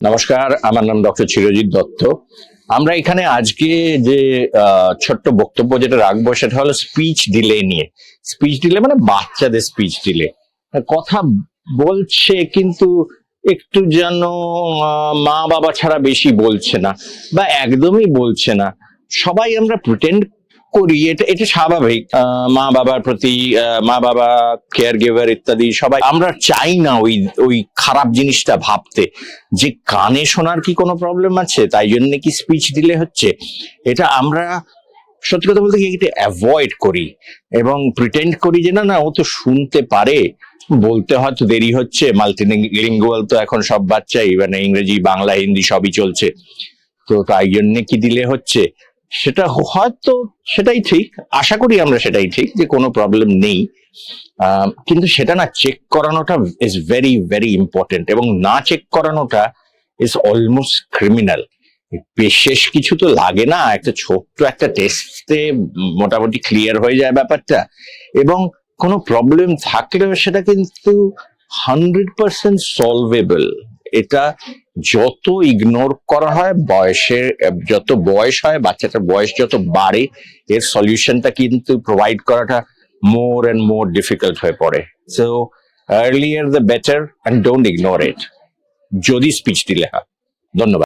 নমস্কার, আমার নাম ডক্টর চিরজিৎ দত্ত। আমরা এখানে আজকে যে ছোট্ট বক্তব্য যেটা রাখবো সেটা হলো স্পিচ ডিলে নিয়ে। স্পিচ ডিলে মানে বাচ্চাদের স্পিচ ডিলে। কথা বলছে কিন্তু একটু যেন মা বাবা ছাড়া বেশি বলছে না, বা একদমই বলছে না। সবাই আমরা প্রিটেন্ড করি, এটা এটা স্বাভাবিক। মা বাবার প্রতি মা বাবা, কেয়ার গিভার ইত্যাদি সবাই আমরা চাই না ওই ওই খারাপ জিনিসটা ভাবতে, যে কানে শোনার কি কোনো প্রবলেম আছে, তাই জন্য কি স্পিচ দিলে হচ্ছে। এটা আমরা সত্যি কথা বলতে কি এটা অ্যাভয়েড করি এবং প্রিটেন্ড করি যে না না ও তো শুনতে পারে, বলতে হয়তো দেরি হচ্ছে। মাল্টিলিঙ্গুয়াল তো এখন সব বাচ্চাই, মানে ইংরেজি বাংলা হিন্দি সবই চলছে, তো তাই জন্য কি দিলে হচ্ছে। সেটা হয়তো সেটাই ঠিক, আশা করি আমরা সেটাই ঠিক যে কোনো প্রবলেম নেই। কিন্তু সেটা না চেক করানোটা ইজ ভেরি ভেরি ইম্পর্টেন্ট, এবং না চেক করানোটা ইজ অলমোস্ট ক্রিমিনাল। বিশেষ কিছু তো লাগে না, একটা ছোট্ট একটা টেস্টে মোটামুটি ক্লিয়ার হয়ে যায় ব্যাপারটা, এবং কোনো প্রবলেম থাকলেও সেটা কিন্তু 100% সলভেবল। এটা যত ইগনোর করা হয়, বয়সের যত বয়স হয়, বাচ্চাটার বয়স যত বাড়ে, এর সলিউশনটা কিন্তু প্রোভাইড করাটা মোর অ্যান্ড মোর ডিফিকাল্ট হয়ে পড়ে। So earlier the better, and don't ignore it যদি স্পিচ দিলে হয়। ধন্যবাদ।